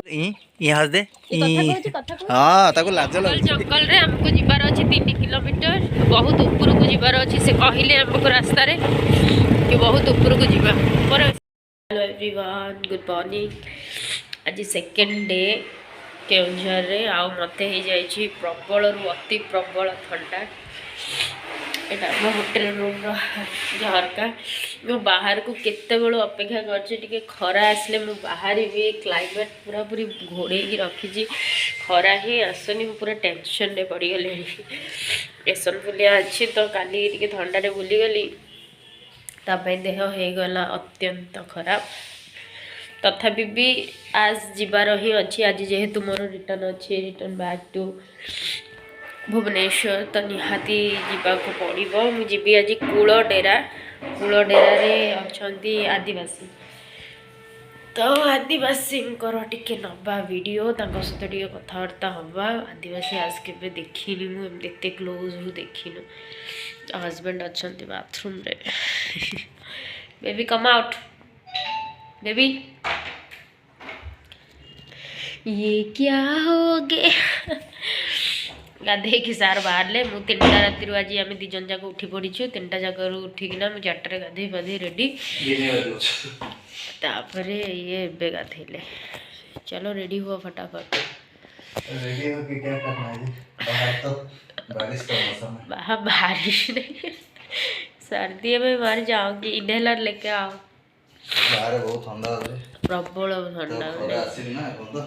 हस दे हाँ ताको लाज जंगल रे हमको जीवार अछि 3 किलोमीटर बहुत ऊपर को जीवार अछि से कहले हमको रास्ता रे कि बहुत ऊपर को जीवा पर हेलो एवरीवन गुड मॉर्निंग आज सेकंड डे केउझर रे आ मते ही जाई छी प्रबल रु अति प्रबल ठंडा एटा मो होटल रूम रो झरका मो बाहर को केते बेलो अपेक्षा करछि टिके खरा आसले मो बाहर भी क्लाइमेट पूरा पूरी घोड़े की रखी जी खरा ही आसनी पूरा टेंशन रे पड़ी गले टेंशन बुलिया अच्छी तो काली टिके ठंडा रे बुली गली तापे देह हे गला अत्यंत खराब तथापि भी आज जीवार ही अच्छी आज जेहेतु मोर रिटर्न अच्छी रिटर्न बैक टू भुवनेश्वर तो निहाती जीवाको पड़ो मुझे आज कूलडेरा रे अच्छी आदिवासी तो आदिवासी टिके नवा वीडियो सहित टिके कथबार्ता हवा आदिवासी आज के देखनी मुझे क्लोज हूँ देखिनु हजबैंड अच्छा बाथरूम रे बेबी कम आउट बेबी ये क्या हो गया गाधे कि सार बाहर ले मु 3टा राति आज आम 2 जन जाक उठी पड़ीछु 3टा जाक उठिकिना मु 4टा गाधे पाधे रेडी तापर ये एबे गाधेले चलो रेडी हुआ फटाफट रेडी हो के क्या करना है बाहर तो बारिश का मौसम है बाहर बारिश नहीं सर्दी में मर जाऊंगी इनहेलर लेके आओ बाहर बहुत ठंडा है प्रबल ठंडा है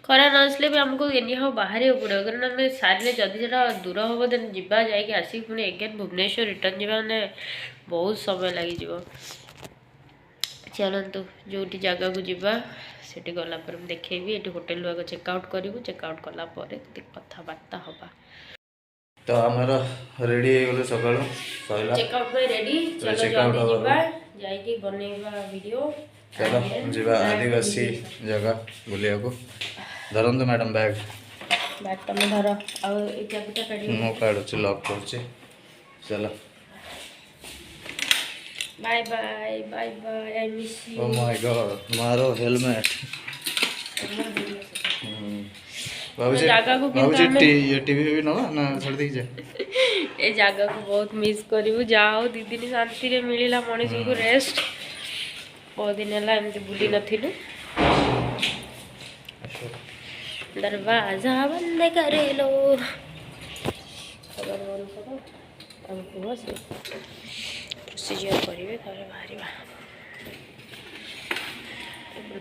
खरा नसले भी हमको एनी हाउ बाहर पड़ो कारण आम सारे जदि से दूर हम देन जा आसिक पुणी एगेन भुवनेश्वर रिटर्न जावा मैंने बहुत समय लगी चलतु जो जगह को जीवा से गलापर देखेबी ये होटेल आगे चेकआउट करूँ चेकआउट कलापर कथबार्ता हवा तो आमर रेडी हो गले सकाळु चेकआउट पे रेडी चलो जल्दी जीवा जाइए बनैबा वीडियो चलो जीवा आदिवासी जगह बुलिया को धरंतु मैडम बैग तुम धर मो काढ़ुची लॉक कर चलो bye bye bye bye I miss you oh my god मारो हेलमेट बाबूजी ये टीवी भी नवा ना छोड़ दी जा ए जगह को बहुत मिस करू जाओ 2 दिन शांति रे मिलिला मनीष को रेस्ट बहुत दिन है एमती बुली नथिलु दरवाजा बंद करे लो खबर बंद करो हमको बस प्रोसीजर करिवे तारे बाहरिबा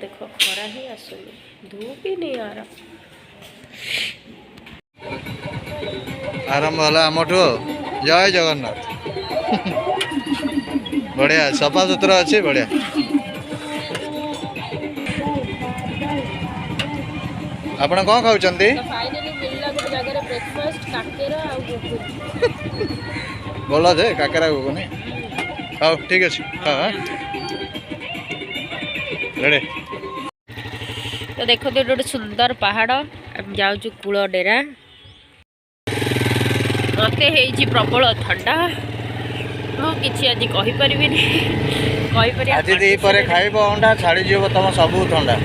देखो खरा ही आसुनी धूप ही नहीं आ रहा आरंभ होला आमठो जय जगन्नाथ बढ़िया सफा सुतरा अच्छे बढ़िया आपण कौन खाऊ बोला जे काकेरा गुगुनी खाओ ठीक अच्छे हाँ रेडे तो देखो तो गोटे सुंदर पहाड़ हम जाऊँ कूलडेरा मत प्रबल ठंडा मुझे आज कहीपर आज दीपर खाइब अंडा छाड़ी जीव तुम सब ठंडा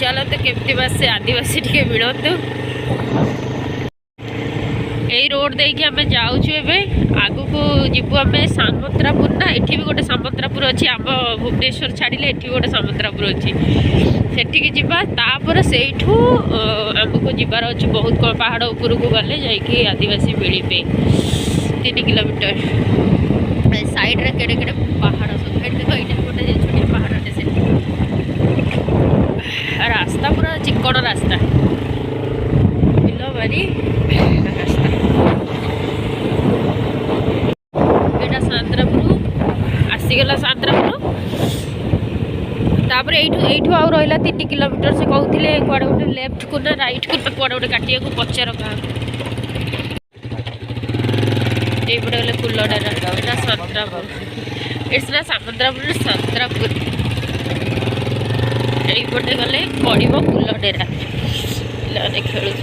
चलो तो केमती बास से आदिवासी टे मिलतु यही रोड देखिए आम जाऊँ आगु को जीवु आम सामंतरापुर ना एठी भी गोटे सामंतरापुर अच्छी आम भुवनेश्वर छाड़िले एठी गोटे सामंतरापुर अच्छी सेठी जीवा तापर से आमको जीवार अच्छे बहुत कम पहाड़ उपरक गले जाकि आदिवासी मिले 3 किलोमीटर साइड रे केड़े केड़े पहाड़ सब देखो ये गोटे छोटे पहाड़े से रास्ता पूरा चिकड़ रास्ता बिल बारी रास्ता बेटा सांतरापुर आसीगला सांतरापुर तापर एठू आउ रहा 3 किलोमीटर से कहते कड़े गोटे लेफ्ट को ना राइट को ना कड़े गोटे काटिया को पचार क्या ये गले कूलडेरा सांतरापुर इट्स ना सामंतरापुर सांतरापुर यहीपटे गले पड़ो कूलडेरा पे खेलुं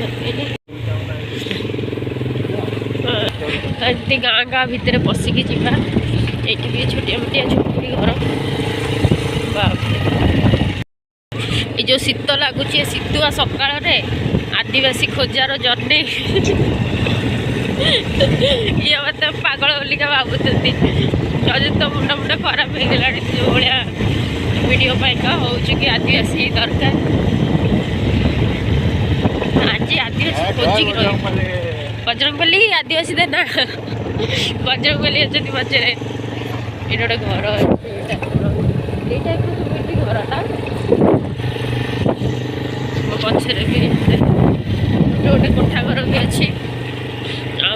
एमती गाँ गाँ भितर पशिकी जावा ये छोटिया मोटिया झोपड़ी घर बाप जो शीत लगुच शीतुआ सकाल आदिवासी खोजार जर्नी ये मत पागल बोलिका भावुंट जदि तो मुंड मुंड खराब हो गला जो भाया वीडियो पाइका हो कि आदिवासी दरकार आज आदिवासी खोजिक बजरंगबली आदिवासी देना बजरंगबली अच्छे मझे ये गोटे घर ये घरटा पचर भी गोटे कोठा घर भी अच्छी पहाड़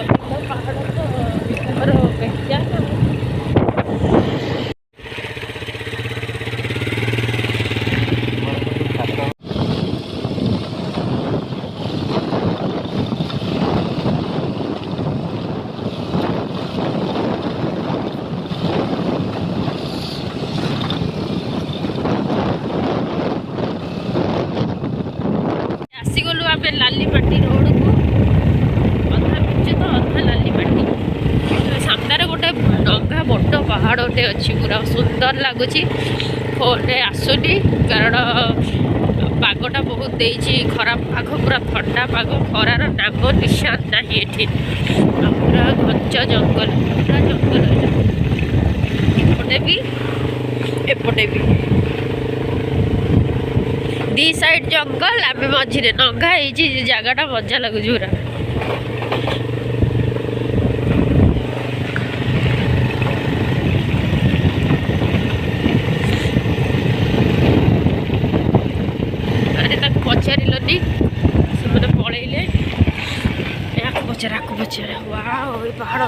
आसीगलु आम लालीमाटी रोड को अधा बीच तो अधा लालीमाटी सामने गोटे डंगा बड़ पहाड़टे अच्छी पूरा सुंदर लगुच फोन आसुनी कारण पागटा बहुत देती खराब पाग पूरा ठंडा पाग खरार नाम निशान ना ये पूरा घंच जंगल पूरा जंगल एपटे भी दी साइड जंगल आम मझे नंगा जगटा मजा लगुच पूरा अरे पचारे से पलैले पचारे वाओ ये पहाड़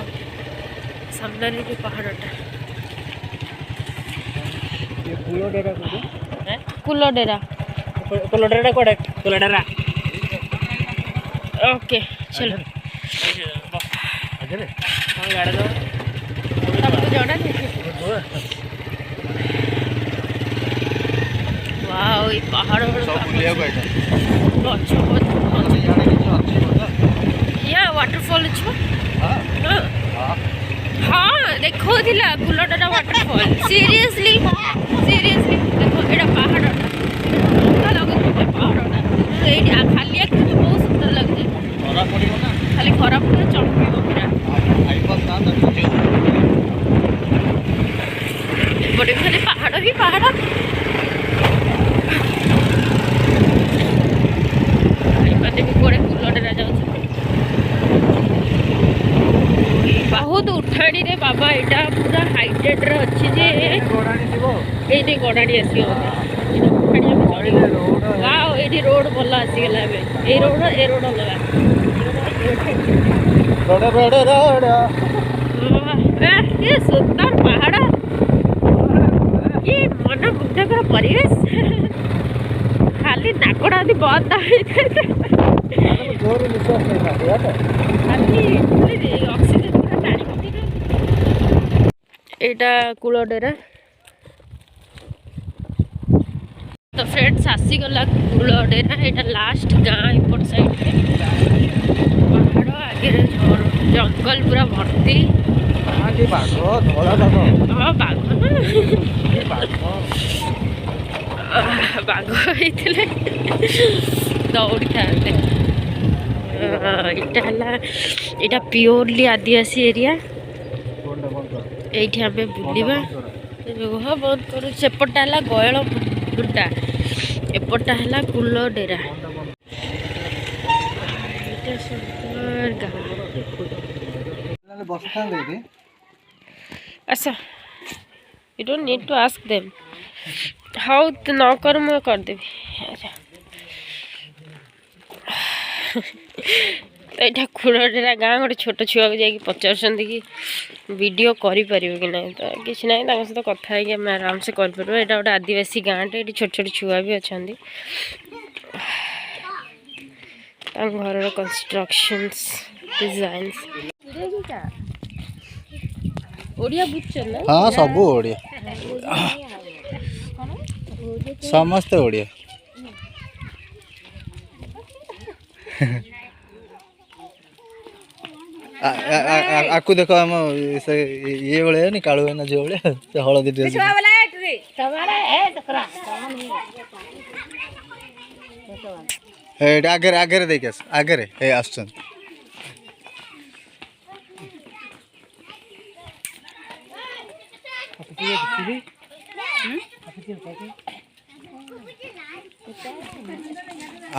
सामने पहाड़टा कुलडेरा कुलडेरा ओके चलो वाओ ये पहाड़ यहाँ वाटरफॉल हाँ देखो कुलडेरा वाटरफॉल सीरियसली देखो एटा पहाड़ खाली बहुत सुंदर लगे खाली खराब पूरा चमक पूरा एपटे खाली पहाड़ ही पहाड़ कड़े कुलडेरा जाऊँ बहुत उठाणी रे बाबा यहाँ पूरा हाइटेड अच्छी जे ये गड़ाणी आस रोड भल आसीगला ए रोड अलग ये सुंदर पहाड़ ये मन मुग्धकर परिवेश खाली नाकड़ा बंद ऑक्सीजन यहाँ कुलडेरा तो फ्रेंड्स आसीगला कुलडेरा यहाँ लास्ट गाँ एपट साइड पहाड़ आगे जंगल पूरा भर्ती हाँ बाघ बाघ दौड़ी था यहाँ प्योरली आदिवासी एरिया ये आम बुलवा रुह बंद करूँ सेपटा है गयल मुंडा एपटा है कुलडेरा अच्छा you don't need to ask them how न कर मुझे करदेवी यहाँ कुलडेरा गाँ गोटे छोट छुआ को जाकि पचार कि वीडियो करें कि ना तो किसी ना सहित कथा आम आराम से कर यहाँ गोटे आदिवासी गाँटे ये छोट छोट छुआ भी अच्छा घर कंस्ट्रक्शंस डिजाइन्स ओडिया बुझ ना हाँ सब ओडिया समस्ते ओडिया आकु देखो आम से ये भाया नहीं कालू ना झील भाया से हलदी ड्रेस ଏଇଟା ଆଗରେ ଆଗରେ ଦେଇକି ଆସ ଆଗରେ ଏ ଆସୁଛନ୍ତି।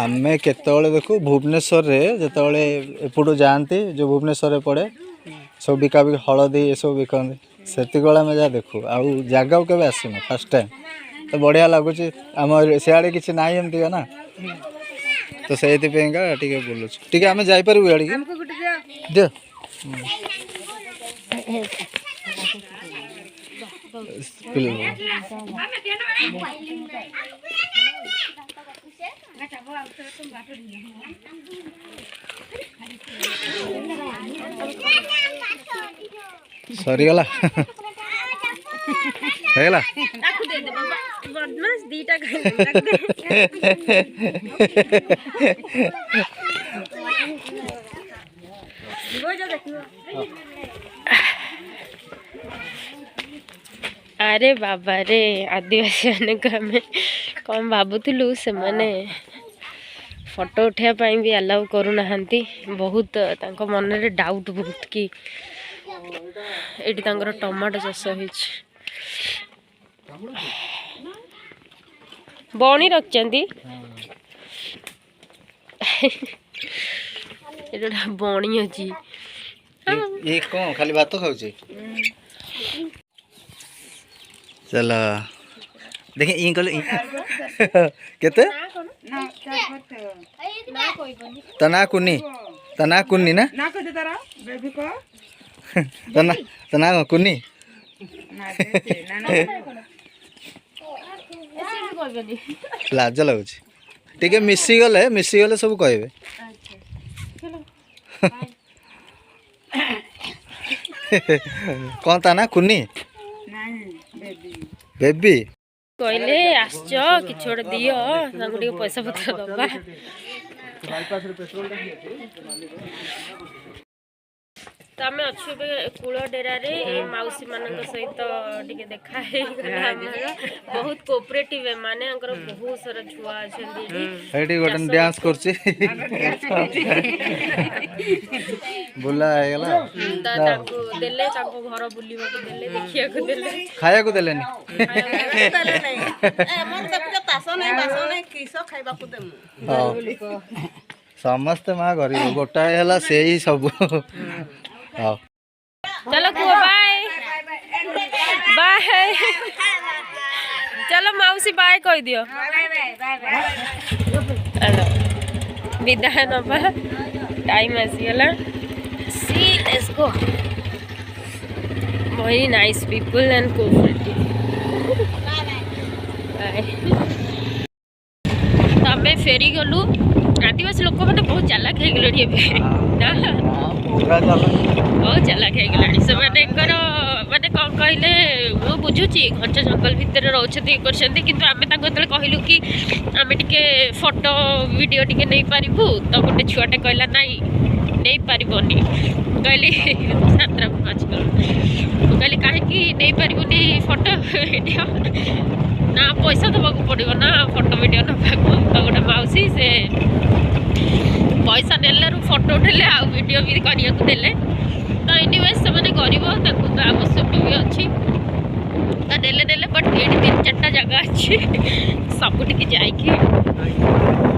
ଆମେ କେତେବେଳେ ଦେଖୁ ଭୁବନେଶ୍ୱରରେ ଯେତେବେଳେ ଏପଟୁ ଯାଆନ୍ତି ଯେଉଁ ଭୁବନେଶ୍ୱରରେ ପଡ଼େ ସବୁ ବିକାବିକି ହଳଦୀ ଏସବୁ ବିକନ୍ତି ସେତିକିବେଳେ ଆମେ ଯାହା ଦେଖୁ ଆଉ ଜାଗାକୁ କେବେ ଆସିନୁ ଫାର୍ଷ୍ଟ ଟାଇମ୍ ତ ବଢ଼ିଆ ଲାଗୁଛି ଆମ ସିଆଡ଼େ କିଛି ନାହିଁ ଏମିତିକା ନା ତ ସେଇଥିପାଇଁକା ଟିକେ ବୁଲୁଛୁ ଟିକେ ଆମେ ଯାଇପାରିବୁ ଇଆଡ଼ିକି ଦିଅ ସରିଗଲା ହେଇଗଲା अरे बाबा रे आदिवासी मान आम कौन भावुलु से माने फोटो उठाई भी अलाउ करूना बहुत मन रे डाउट बहुत कि ये टमाटो चाष हो बणी रखी बणी अच्छी ये कौन खाली भात खाऊची चलो देखे इन कल केते तना कुन्नी ना तना कुन्नी लाज लगुच टिके मिसी गले सब कहबे कौन तना कुन्नी बेबी कहले आसच कि दियो पैसा पत्र दबा तो आम अच्छु कूल डेरा मौसी मान सहित टे देखा बहुत कोऑपरेटिव माने बहुत सारा छुआ अच्छा गोटे डांस कर बुला देले घर बुलवा देले देखिया को देले खाया को देले समस्त माँ गरीब गोटाए है से ही सब हाँ चलो बाय बाय चलो मौसी बाय कह दियो विदाय नबा टाइम आसीगला सी let's go very nice people and cooperative तो आम फेरी गलु आदिवासी लोक मैंने बहुत चालाक हो गले बहुत चालाक हो गले से माने कौन कहले मु बुझुची घंटा जंगल भितर रोचते किंतु आमे कहलु कि आमे टिके फोटो वीडियो टिके नहीं पारिबु तो गोटे छुआटे कहला नहीं नहीं पारिबनी कहली सातरा कहली कहीं नहीं पारिबुनी फोटो वीडियो ना पैसा दबाक पड़ो ना फोटो वीडियो नाक तो गोटे मौसी से पैसा नेल फोटो उठेले आ वीडियो भी करने को देले तो एनीवेज से माने गरीब तो आवश्यक भी अच्छी तो देले देले बट ये 3-4 जगह अच्छी सबुटिक जाइए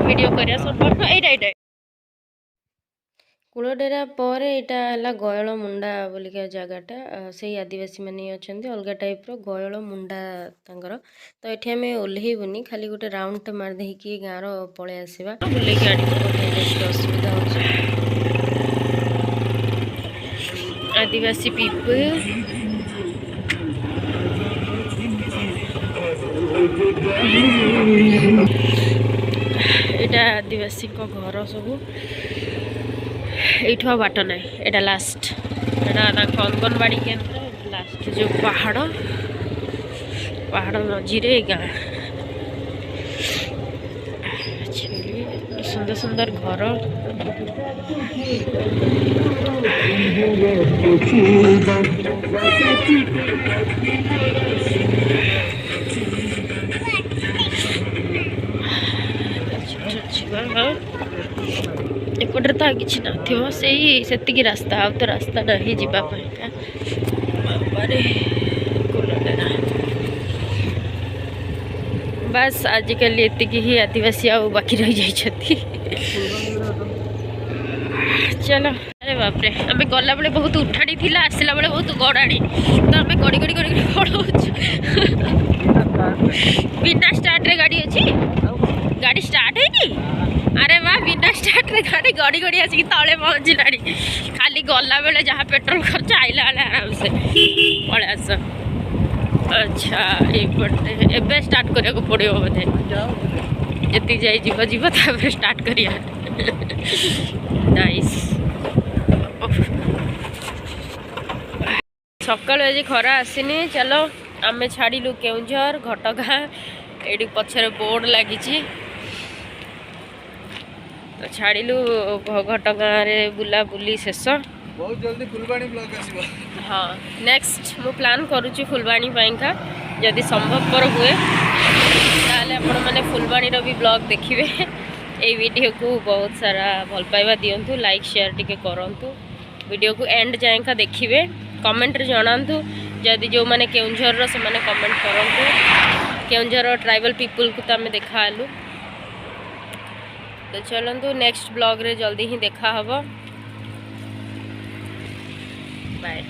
वीडियो करिया संभव एटा कूलडेरा पर यहाँ गयल मुंडा बोलिका जगटा से आदिवासी मानी अच्छा अलग टाइप गयल मुंडा तर तो ये आम ओह्लैबुनि खाली गोटे राउंड मारदे गाँव पलि आसवा बुले असुविधा हो आदिवासी पीपल यहाँ आदिवासी घर सब ये बाट ना यहाँ लास्ट यहाँ अंगनवाड़ी केन्द्र लास्ट जो पहाड़ मझीरे गाँ सुंदर सुंदर घर किसी नथिबो सेही सेतिकी रास्ता आ तो रास्ता नहीं जीवा पाइका बाबारे कोलडेरा बस आजिकल एतिकी ही आदिवासी आ बाकी रही जाइछथि चलो अरे बाप रे आम गला बेले बहुत उठाड़ी थिला आसला बेले बहुत गड़ाणी तो आम गड़ी गड़ी गड़ी पड़ाऊँ बिना स्टार्ट रे गाड़ी अच्छी गाड़ी स्टार्ट है अरे वाह बिना स्टार्ट रे गाड़ी गड़ी गड़ी आसिक तले पहुँचलानी खाली गला बेले जहाँ पेट्रोल खर्च आइला बेले आराम से पड़े आस अच्छा एपटे एबे स्टार्ट करिया को पड़ियो बोधे जति जाई जीव जीव तापर स्टार्ट करिया नाइस सकाल आज खरा आसीनी चलो आम छाड़िलु केउझर घटगाँ ये पछरे बोर्ड लगी तो छाड़िलु घटगाँ रे बुला बुली शेष बहुत जल्दी फुलबाणी ब्लॉग आसीबो हाँ नेक्स्ट मु प्लान करुच्ची फुलबाणी पाइका जदि संभवपर हुए ताले आपण माने फुलबाणी रो भी ब्लॉग देखिए ये वीडियो को बहुत सारा भल पाइबा दियंतु लाइक शेयर टिके करंतु वीडियो को एंड जाएका देखिए कमेंट रे जणांतु जदि जो माने केउंझर रो से माने कमेंट करंतु केउंझर ट्राइबल पीपल को तो आम देखालु तो चलतु नेक्स्ट ब्लॉग रे जल्दी ही देखा हबो बाय।